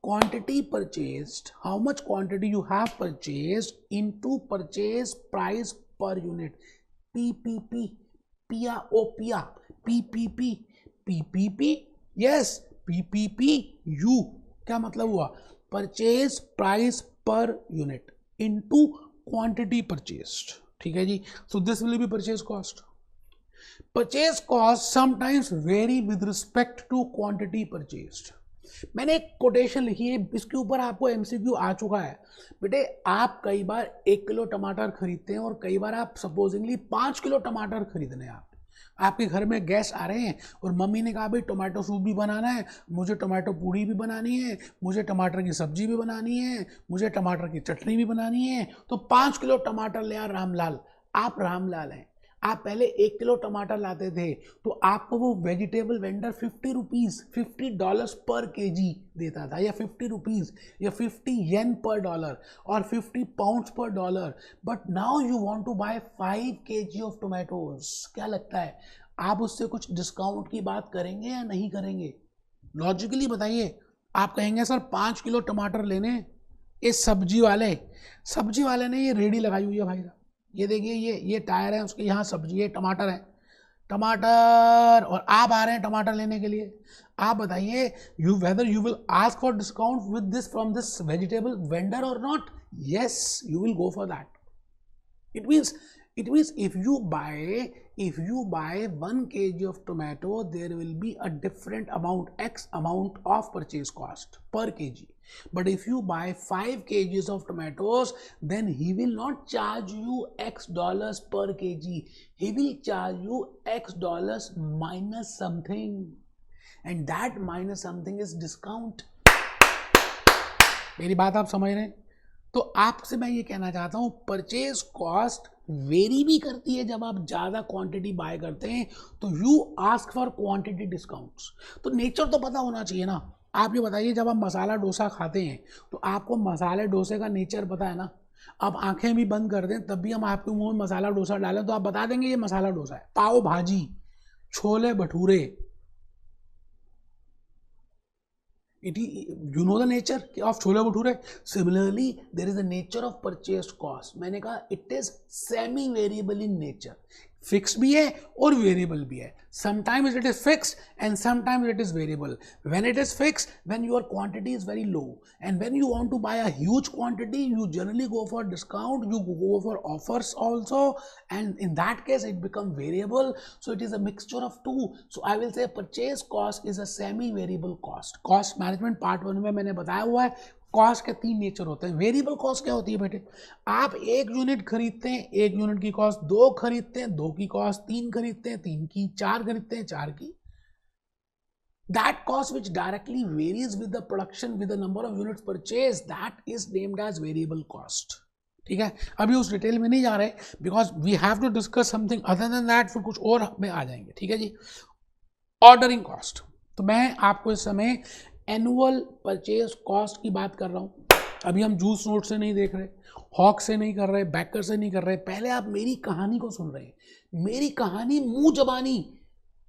quantity purchased, how much quantity you have purchased into purchase price per unit. PPP, PPP, PPP, PPP, yes, PPPU क्या मतलब हुआ, purchase price per unit into quantity purchased. ठीक है जी, so this will be purchase cost. Purchase cost sometimes vary with respect to quantity purchased. मैंने एक कोटेशन लिखी है, इसके ऊपर आपको एमसीक्यू आ चुका है बेटे। आप कई बार 1 किलो टमाटर खरीदते हैं और कई बार आप सपोजिंगली 5 किलो टमाटर खरीदने हैं। आपके घर में गेस्ट आ रहे हैं और मम्मी ने कहा भाई टमाटो सूप भी बनाना है, मुझे टमाटो पूड़ी भी बनानी है, मुझे टमाटर की सब्जी भी बनानी है, मुझे टमाटर की चटनी भी बनानी है, तो 5 किलो टमाटर ले आ रामलाल। आप रामलाल हैं, आप पहले 1 किलो टमाटर लाते थे तो आपको वो वेजिटेबल वेंडर $50 पर केजी देता था, या 50 रुपीज़ या 50 येन पर डॉलर और 50 pounds per dollar. But now you want to buy 5 KG of tomatoes. क्या लगता है आप उससे कुछ डिस्काउंट की बात करेंगे या नहीं करेंगे? लॉजिकली बताइए। आप कहेंगे सर 5 किलो टमाटर लेने, इस सब्जी वाले ने ये रेडी लगाई हुई है भाई साहब, ये देखिए ये टायर है उसके, यहाँ सब्जी है, टमाटर है, टमाटर, और आप आ रहे हैं टमाटर लेने के लिए। आप बताइए whether you will ask for discount with this from this vegetable vendor और not? Yes, you will go for that. It means if you buy 1 kg of tomato, there will be a different amount, X amount of purchase cost per kg. But if you buy 5 kgs of tomatoes, then he will not charge you X dollars per kg. He will charge you X dollars minus something, and that minus something is discount. मेरी बात आप समझ रहे हैं? तो आपसे मैं ये कहना चाहता हूँ, परचेज कॉस्ट वेरी भी करती है। जब आप ज़्यादा क्वांटिटी बाय करते हैं तो you ask for quantity discounts. तो नेचर तो पता होना चाहिए ना। आप ये बताइए, जब आप मसाला डोसा खाते हैं तो आपको मसाले डोसे का नेचर पता है ना। अब आंखें भी बंद कर दें तब भी हम आपके मुंह में मसाला डोसा डालें तो आप बता देंगे ये मसाला डोसा है। पाव भाजी, chole bhature, you know the nature of chole bhature. Similarly, there is a nature of purchase cost. मैंने कहा it is semi variable in nature. Fix भी है और वेरिएबल भी है. Sometimes it is fixed and sometimes it is variable. When it is fixed, when your quantity is very low, and when you want to buy a huge quantity, you generally go for discount, you go for offers also, and in that case it becomes variable. So it is a mixture of two. So I will say purchase cost is a semi variable cost. Cost management part 1 में मैंने बताया हुआ है. कॉस्ट के 3 नेचर होते हैं. वेरिएबल कॉस्ट क्या होती है बेटे? आप 1 यूनिट खरीदते हैं, 1 यूनिट की कॉस्ट, 2 खरीदते हैं, 2 की कॉस्ट, 3 खरीदते हैं, 3 की, 4 खरीदते हैं, 4 की. That cost which directly varies with the production, with the number of units purchased, that is named as variable cost. ठीक है, अभी उस डिटेल में नहीं जा रहे because we have to discuss something other than that. फिर कुछ और में आ जाएंगे. ठीक है जी. Ordering cost. तो मैं आपको इस समय एनुअल परचेज कॉस्ट की बात कर रहा हूँ. अभी हम जूस नोट से नहीं देख रहे, हॉक से नहीं कर रहे, बैकर से नहीं कर रहे. पहले आप मेरी कहानी को सुन रहे हैं. मेरी कहानी मुंह जबानी,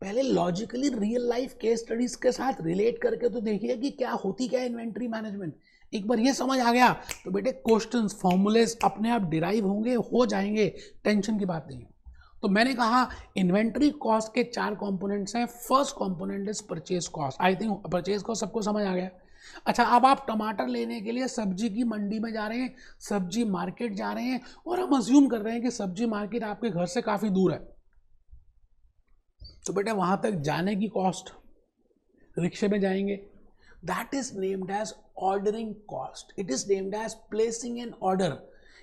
पहले logically real life case studies के साथ रिलेट करके तो देखिए कि क्या होती क्या इन्वेंट्री मैनेजमेंट. एक बार ये समझ आ गया तो बेटे क्वेश्चंस, फॉर्मूलेस अपने आप डिराइव होंगे, हो जाएंगे, टेंशन की बात नहीं है. तो मैंने कहा इन्वेंट्री कॉस्ट के 4 कंपोनेंट्स हैं. First component is purchase cost. I think purchase cost सबको समझ आ गया. अच्छा, अब आप टमाटर लेने के लिए सब्जी की मंडी में जा रहे हैं, सब्जी मार्केट जा रहे हैं, और हम अज्यूम कर रहे हैं कि सब्जी मार्केट आपके घर से काफ़ी दूर है. तो बेटा वहाँ तक जाने की कॉस्ट, रिक्शे में जाएंगे, that is named as ordering cost. It is named as placing an order.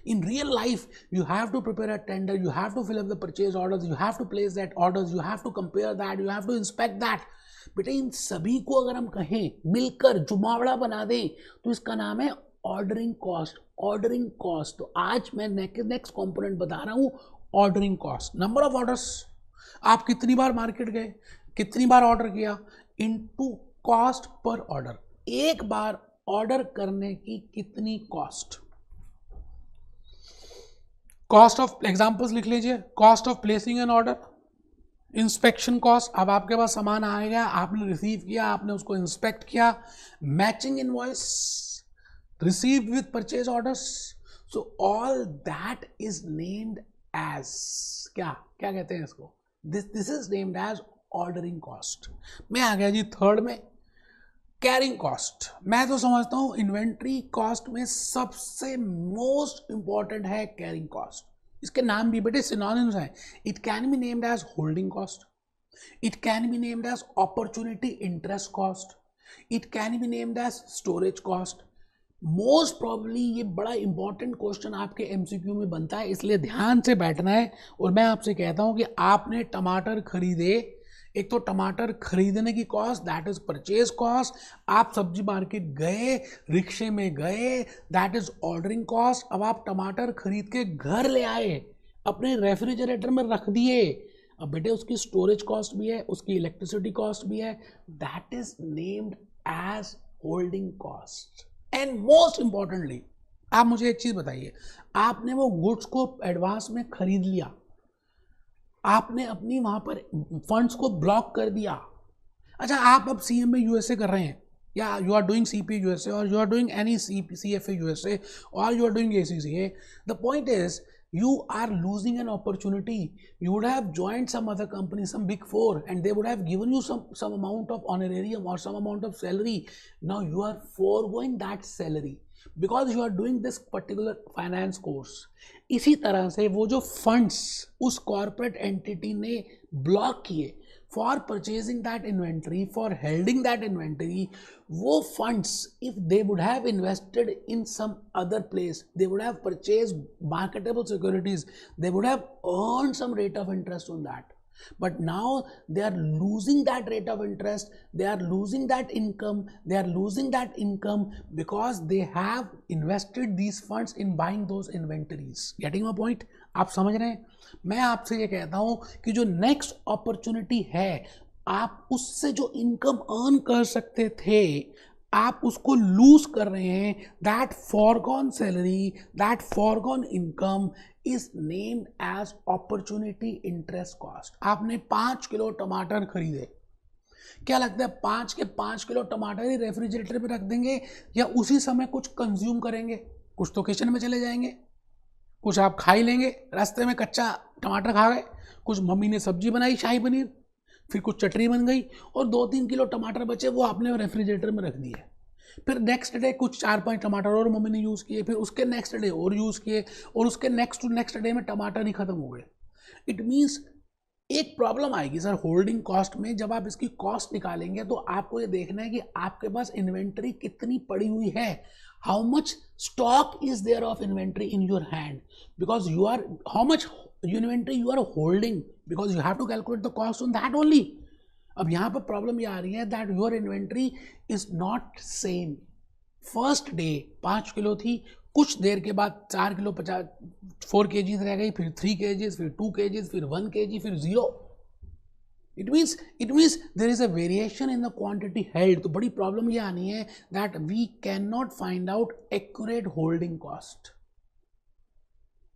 In real life, you have to prepare a tender, you have to fill up the purchase orders, you have to place that orders, you have to compare that, you have to inspect that. बेटे इन सभी को अगर हम कहें मिलकर जुमावड़ा बना दें तो इसका नाम है ऑर्डरिंग कॉस्ट. Ordering cost. तो आज मैं नेक्स्ट कंपोनेंट बता रहा हूं, ordering cost. Number of orders, आप कितनी बार मार्केट गए, कितनी बार ऑर्डर किया, इनटू कॉस्ट पर ऑर्डर. एक बार ऑर्डर करने की कितनी कॉस्ट. कॉस्ट ऑफ, एग्जांपल्स लिख लीजिए. Cost of placing an order, inspection cost. अब आपके पास सामान आ गया, आपने रिसीव किया, आपने उसको इंस्पेक्ट किया. Matching invoice, received with purchase orders. So all that is named as, क्या क्या कहते हैं इसको, this is named as ordering cost. मैं आ गया जी थर्ड में, कैरिंग कॉस्ट. मैं तो समझता हूं इन्वेंट्री कॉस्ट में सबसे मोस्ट इंपॉर्टेंट है कैरिंग कॉस्ट. इसके नाम भी बेटे सिनोनिम्स हैं. It can be named as holding cost, it can be named as opportunity interest cost, it can be named as storage cost. Most probably ये बड़ा इंपॉर्टेंट क्वेश्चन आपके एमसीक्यू में बनता है, इसलिए ध्यान से बैठना है. और मैं आपसे कहता हूं कि आपने टमाटर खरीदे, एक तो टमाटर खरीदने की cost, that is purchase cost. आप सब्जी मार्केट गए, रिक्शे में गए, दैट इज ऑर्डरिंग कॉस्ट. अब आप टमाटर खरीद के घर ले आए, अपने रेफ्रिजरेटर में रख दिए, अब बेटे उसकी स्टोरेज कॉस्ट भी है, उसकी इलेक्ट्रिसिटी कॉस्ट भी है, that is named as holding cost. And most importantly, आप मुझे एक चीज बताइए, आपने वो गुड्स को एडवांस में खरीद लिया, आपने अपनी वहां पर फंड्स को ब्लॉक कर दिया. अच्छा, आप अब सीएमए यूएसए कर रहे हैं, या you are doing CP USA, और you are doing any CFA USA, और you are doing ACCA. The point is you are losing an opportunity. You would have joined some other company, some big four, and they would have given you some amount of honorarium or some amount of salary. Now you are foregoing that salary because you are doing this particular finance course. इसी तरह से वो जो funds उस corporate entity ने block किए for purchasing that inventory, for holding that inventory, वो funds, if they would have invested in some other place, they would have purchased marketable securities, they would have earned some rate of interest on that. But now they are losing that rate of interest, they are losing that income, they are losing that income because they have invested these funds in buying those inventories. Getting my point? आप समझ रहे हैं? मैं आपसे ये कहता हूं कि जो नेक्स्ट अपॉर्चुनिटी है, आप उससे जो इनकम अर्न कर सकते थे, आप उसको लूज कर रहे हैं. That forgone salary, that forgone income is named as opportunity interest cost. आपने 5 किलो टमाटर खरीदे, क्या लगता है 5 के 5 किलो टमाटर ही रेफ्रिजरेटर में रख देंगे, या उसी समय कुछ कंज्यूम करेंगे? कुछ तो किचन में चले जाएंगे, कुछ आप खा ही लेंगे, रास्ते में कच्चा टमाटर खा गए, कुछ मम्मी ने सब्जी बनाई शाही पनीर, फिर कुछ चटनी बन गई, और 2-3 किलो टमाटर बचे, वो आपने रेफ्रिजरेटर में रख दिए. फिर नेक्स्ट डे कुछ 4-5 टमाटर और मम्मी ने यूज़ किए, फिर उसके नेक्स्ट डे और यूज़ किए, और उसके नेक्स्ट डे में टमाटर ही खत्म हो गए. इट मीन्स एक प्रॉब्लम आएगी सर होल्डिंग कॉस्ट में. जब आप इसकी कॉस्ट निकालेंगे तो आपको ये देखना है कि आपके पास इन्वेंट्री कितनी पड़ी हुई है. How much stock is there of inventory in your hand, because you are, how much inventory you are holding, because you have to calculate the cost on that only. अब यहाँ पर प्रॉब्लम ये आ रही है that your inventory is not same. First day 5 kilo थी, कुछ देर के बाद 4 किलो 4 kgs रह गई, फिर 3 kgs, फिर 2 kgs, फिर 1 kg, फिर 0. It means there is a variation in the quantity held. तो बड़ी प्रॉब्लम ये आनी है that we cannot find out accurate holding cost.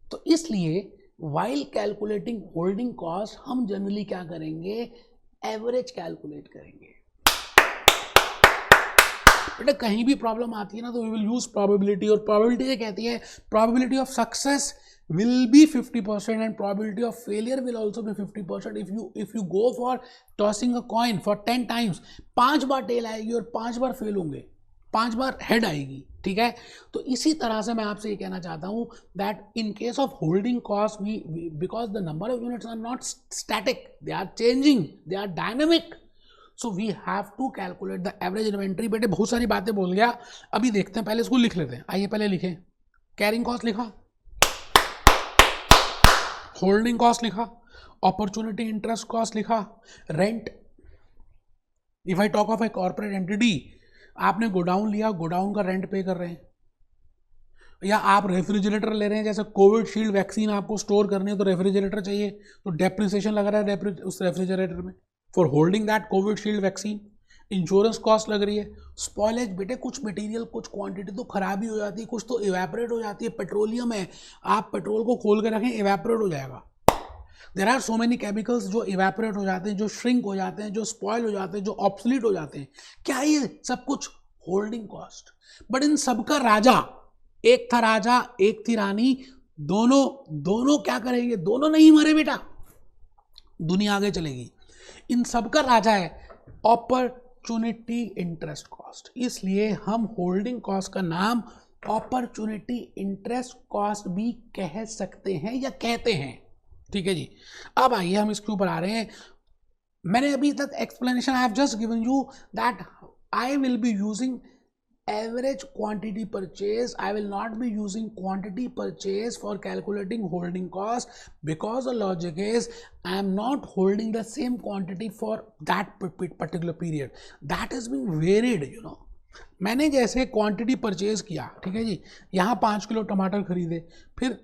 तो इसलिए while calculating holding cost हम जनरली क्या करेंगे, एवरेज कैलकुलेट करेंगे. बेटा कहीं भी प्रॉब्लम आती है ना तो वी विल यूज प्रोबेबिलिटी, और प्रोबेबिलिटी ये कहती है probability of success will be 50% and probability of failure will also be 50%. if you go for tossing a coin for 10 times, 5 bar tell आएगी और 5 बार फेल होंगे, 5 बार हेड आएगी. ठीक है, तो इसी तरह से मैं आपसे ये कहना चाहता हूँ that in case of holding cost because the number of units are not static, they are changing, they are dynamic. So we have to calculate the average inventory. बेटे बहुत सारी बातें बोल गया, अभी देखते हैं, पहले इसको लिख लेते हैं. आइए पहले लिखें. कैरिंग कॉस्ट लिखा, होल्डिंग कॉस्ट लिखा, अपॉर्चुनिटी इंटरेस्ट कॉस्ट लिखा, rent. If I talk of a corporate entity, आपने गोडाउन लिया, गोडाउन का रेंट पे कर रहे हैं, या आप रेफ्रिजरेटर ले रहे हैं, जैसे कोविड शील्ड वैक्सीन आपको स्टोर करनी है तो रेफ्रिजरेटर चाहिए, तो डेप्रिसिएशन लग रहा है उस रेफ्रिजरेटर में for holding that Covid shield vaccine. Insurance cost लग रही है। स्पॉइलेज, बेटे कुछ मटेरियल, कुछ क्वांटिटी तो खराबी हो जाती है, कुछ तो इवेपोरेट हो जाती है। पेट्रोलियम है, आप पेट्रोल को खोल के रखें, इवेपोरेट हो जाएगा। There are so many chemicals जो इवेपोरेट हो जाते हैं, जो श्रिंक हो जाते हैं, जो स्पॉइल हो जाते हैं, जो ऑब्सोलीट हो जाते हैं। क्या ये सब कुछ होल्डिंग कॉस्ट? बट इन सबका राजा, एक था राजा, एक थी रानी, दोनों क्या करेंगे? दोनों नहीं मरे बेटा, दुनिया आगे चलेगी। इन सबका राजा है अपॉर्चुनिटी इंटरेस्ट कॉस्ट, इसलिए हम होल्डिंग कॉस्ट का नाम अपॉर्चुनिटी इंटरेस्ट कॉस्ट भी कह सकते हैं या कहते हैं। ठीक है जी। अब आइए हम इसके ऊपर आ रहे हैं। मैंने अभी तक explanation I have just given you that I will be using average quantity purchase. I will not be using quantity purchase for calculating holding cost, because the logic is I am not holding the same quantity for that particular period. That has been varied, you know. मैंने जैसे क्वांटिटी परचेज किया, ठीक है जी, यहाँ 5 किलो टमाटर खरीदे, फिर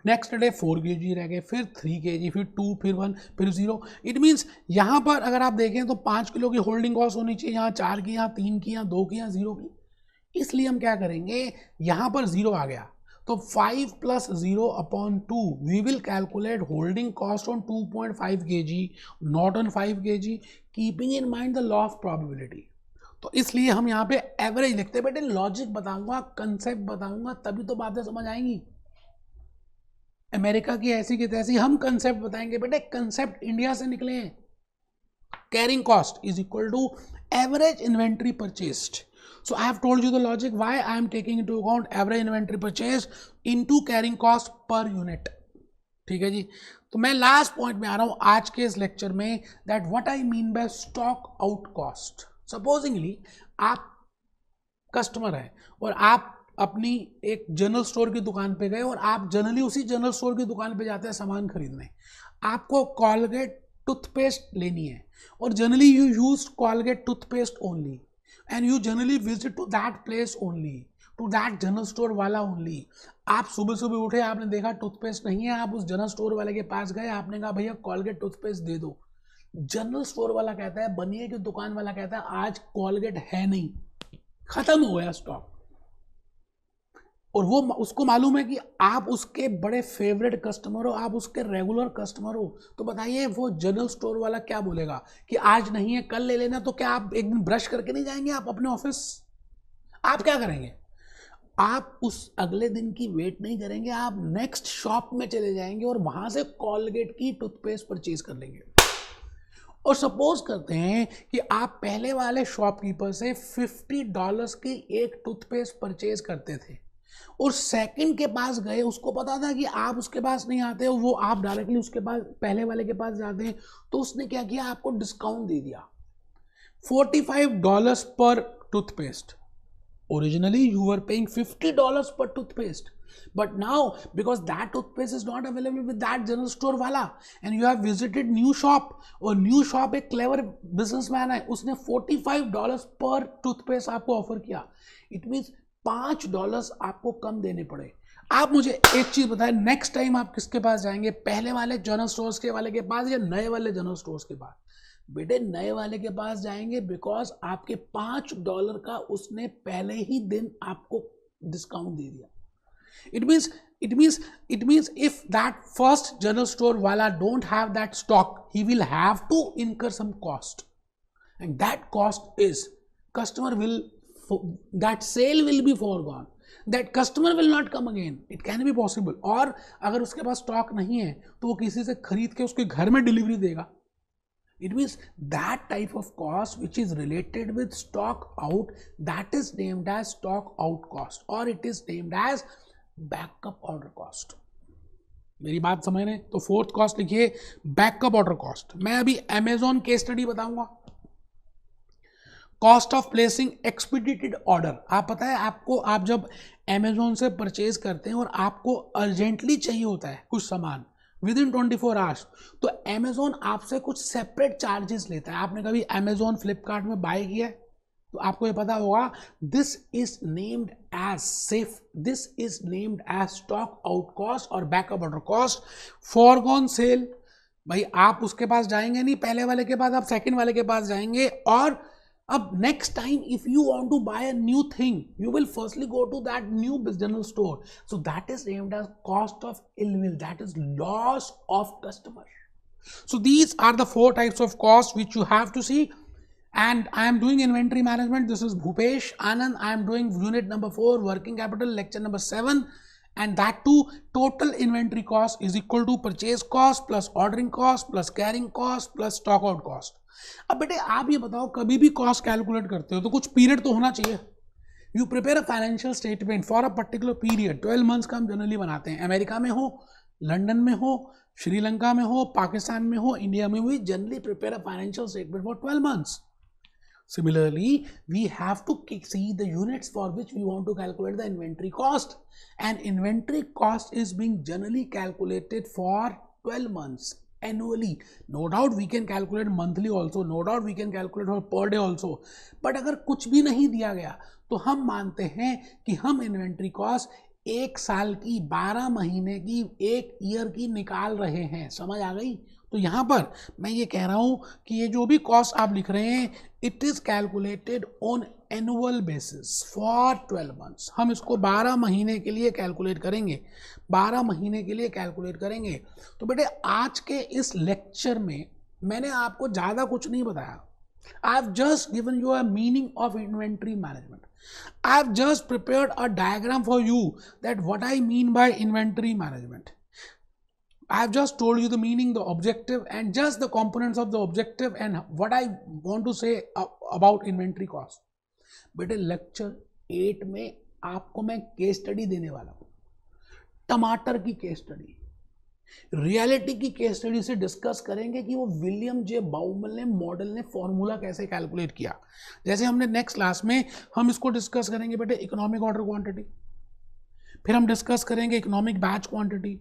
नेक्स्ट डे 4 kg रह गए, फिर 3 kg, फिर 2, फिर 1, फिर 0। इट मीन्स यहाँ पर अगर आप देखें तो 5 किलो की होल्डिंग कॉस्ट होनी चाहिए, यहाँ 4 की, यहाँ 3 की, यहाँ 2 की, यहाँ 0 की। इसलिए हम क्या करेंगे, यहां पर 0 आ गया तो 5 + 0/2 we will calculate holding cost on 2.5 kg, not on 5 kg, keeping in mind the law of probability. तो इसलिए हम यहाँ पे एवरेज लिखते हैं। बेटे लॉजिक बताऊंगा, कंसेप्ट बताऊंगा, तभी तो बातें समझ आएंगी। अमेरिका की ऐसी की तैसी हम कंसेप्ट बताएंगे। बेटे कंसेप्ट इंडिया से निकले हैं। Carrying cost is equal to average inventory purchased. So I have told you the logic why I am taking into account average inventory purchase into carrying cost per unit. ठीक है जी। तो मैं लास्ट पॉइंट में आ रहा हूं आज के इस लेक्चर में, that what I mean by stock out cost. Supposingly आप कस्टमर हैं और आप अपनी एक जनरल स्टोर की दुकान पे गए और आप जनरली उसी जनरल स्टोर की दुकान पे जाते हैं सामान खरीदने। आपको कॉलगेट टूथपेस्ट लेनी है और generally you use Colgate toothpaste only and you generally visit to that place only, to that general store वाला only. आप सुबह सुबह उठे, आपने देखा टूथपेस्ट नहीं है, आप उस जनरल स्टोर वाले के पास गए, आपने कहा भैया कॉलगेट टूथपेस्ट दे दो। जनरल स्टोर वाला कहता है, बनिए की दुकान वाला कहता है आज कॉलगेट है नहीं, खत्म हो गया स्टॉक। और वो उसको मालूम है कि आप उसके बड़े फेवरेट कस्टमर हो, आप उसके रेगुलर कस्टमर हो। तो बताइए वो जनरल स्टोर वाला क्या बोलेगा कि आज नहीं है कल ले लेना? तो क्या आप एक दिन ब्रश करके नहीं जाएंगे आप अपने ऑफिस? आप क्या करेंगे? आप उस अगले दिन की वेट नहीं करेंगे, आप नेक्स्ट शॉप में चले जाएंगे और वहां से कॉलगेट की टूथपेस्ट परचेज कर लेंगे। और सपोज करते हैं कि आप पहले वाले शॉपकीपर से $50 की एक टूथपेस्ट परचेज करते थे और सेकंड के पास गए, उसको पता था कि आप उसके पास नहीं आते हो, वो आप डायरेक्टली उसके पास पहले वाले के पास जाते हैं। तो उसने क्या किया, आपको डिस्काउंट दे दिया $45 पर toothpaste. Originally you were paying $50 पर toothpaste, but now because that toothpaste is not available with that general store वाला and you have visited new shop, और न्यू शॉप एक क्लेवर बिजनेसमैन है, उसने $45 पर टूथपेस्ट आपको ऑफर किया। इट मीन्स $5 आपको कम देने पड़े। आप मुझे एक चीज बताएं, नेक्स्ट टाइम आप किसके पास जाएंगे, पहले वाले जनरल स्टोर्स के वाले के पास या नए वाले जनरल स्टोर्स के पास? बेटे नए वाले के पास जाएंगे, बिकॉज आपके $5 का उसने पहले ही दिन आपको डिस्काउंट दे दिया। It means if that first general store wala don't have that stock, he will have to incur some cost, and that cost is that sale will be foregone, that customer will not come again. It can be possible. और अगर उसके पास स्टॉक नहीं है तो वो किसी से खरीद के उसके घर में डिलीवरी देगा। It means that type of cost which is related with stock out, that is named as stock out cost, or it is named as backup order cost. मेरी बात समझ रहे? तो फोर्थ कॉस्ट लिखिए बैकअप ऑर्डर कॉस्ट। मैं अभी अमेजॉन केस स्टडी बताऊंगा। Cost of placing एक्सपीडिटेड order. आप पता है आपको, आप जब अमेजॉन से परचेज करते हैं और आपको अर्जेंटली चाहिए होता है कुछ सामान, विदिन 24 आवर्स। तो अमेजोन आपसे कुछ सेपरेट चार्जेस लेता है। आपने कभी अमेजोन फ्लिपकार्ट में बाय किया है तो आपको ये पता होगा, this is named as safe, this is named as stock out cost और backup order cost, foregone sale. भाई आप उसके पास जाएंगे नहीं पहले वाले के पास, आप सेकंड वाले के पास जाएंगे, और अब next time if you want to buy a new thing you will firstly go to that new general store, so that is named as cost of ill will, that is loss of customer. So these are the 4 types of costs which you have to see. And I am doing inventory management. This is Bhupesh Anand. I am doing unit number 4, working capital, lecture number 7. And that too, total inventory cost is equal to purchase cost plus ordering cost plus carrying cost plus stock out cost. अब बेटे आप ये बताओ, कभी भी कॉस्ट कैलकुलेट करते हो तो कुछ पीरियड तो होना चाहिए. You prepare a financial statement for a particular period. 12 months का हम जनरली बनाते हैं. अमेरिका में हो, लंदन में हो, श्रीलंका में हो, पाकिस्तान में हो, इंडिया में, we generally prepare a financial statement for 12 months. Similarly, we have to see the units for which we want to calculate the inventory cost, and inventory cost is being generally calculated for 12 months annually. No doubt we can calculate monthly also, no doubt we can calculate for per day also, but अगर कुछ भी नहीं दिया गया तो हम मानते हैं कि हम इन्वेंट्री कॉस्ट 1 साल की, 12 महीने की, 1 ईयर की निकाल रहे हैं. समझ आ गई? तो यहाँ पर मैं ये कह रहा हूँ कि ये जो भी कॉस्ट आप लिख रहे हैं, it is calculated on annual basis for 12 months. हम इसको 12 महीने के लिए कैलकुलेट करेंगे, 12 महीने के लिए कैलकुलेट करेंगे. तो बेटे आज के इस लेक्चर में मैंने आपको ज़्यादा कुछ नहीं बताया. I have just given you a meaning of inventory management. I have just prepared a diagram for you that what I mean by inventory management. I have just told you the meaning, the objective, and just the components of the objective and what I want to say about inventory cost. बेटे लेक्चर 8 में आपको मैं केस स्टडी देने वाला हूँ. टमाटर की केस स्टडी, रियलिटी की केस स्टडी से डिस्कस करेंगे कि वो विलियम जे बाउमल ने, मॉडल ने फॉर्मूला कैसे कैलकुलेट किया. जैसे हमने नेक्स्ट क्लास में हम इसको डिस्कस करेंगे बेटे इकोनॉमिक ऑर्डर क्वांटिटी, फिर हम डिस्कस करेंगे इकोनॉमिक बैच क्वांटिटी.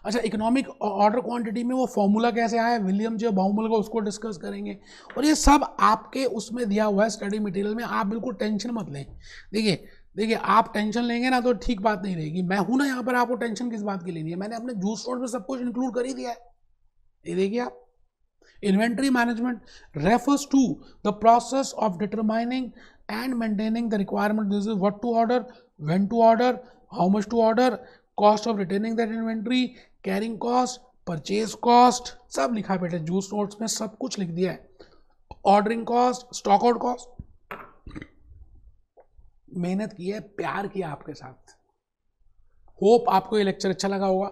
अच्छा, इकोनॉमिक ऑर्डर क्वांटिटी में वो फॉर्मूला कैसे आया विलियम जे बाउमल का, उसको डिस्कस करेंगे. और ये सब आपके उसमें दिया हुआ है स्टडी मटेरियल में. आप बिल्कुल टेंशन मत लें. देखिए आप टेंशन लेंगे ना तो ठीक बात नहीं रहेगी. मैं हूं ना यहाँ पर, आपको टेंशन किस बात की लेनी है. मैंने अपने जूस नोट में सब कुछ इंक्लूड कर ही दिया है. ये देखिए आप, inventory management refers to the process of determining and maintaining the requirement. This is what to order, when to order, how much to order, cost of retaining that inventory, carrying cost, purchase cost, सब लिखा है बेटे जूस नोट्स में, सब कुछ लिख दिया है. Ordering cost, stock out cost. मेहनत की है, प्यार किया आपके साथ. होप आपको ये लेक्चर अच्छा लगा होगा.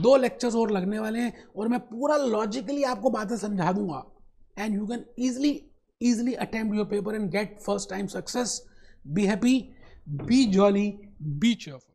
2 लेक्चर्स और लगने वाले हैं और मैं पूरा लॉजिकली आपको बातें समझा दूंगा, and you can easily attempt your paper and get first time success. Be happy, be jolly, be cheerful.